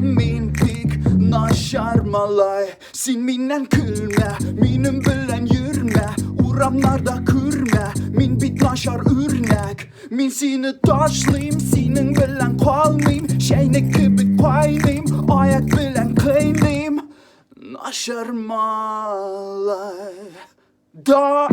min pik naşar malay. Sin minen külme, minim bilen yürme. Uğramlarda kürme, min bit naşar ürnek. Min seni taşlayım, senin bilen kalmayım. Şeynek gibi kaynayım, ayak bilen kıynayım. Naşar malay. Da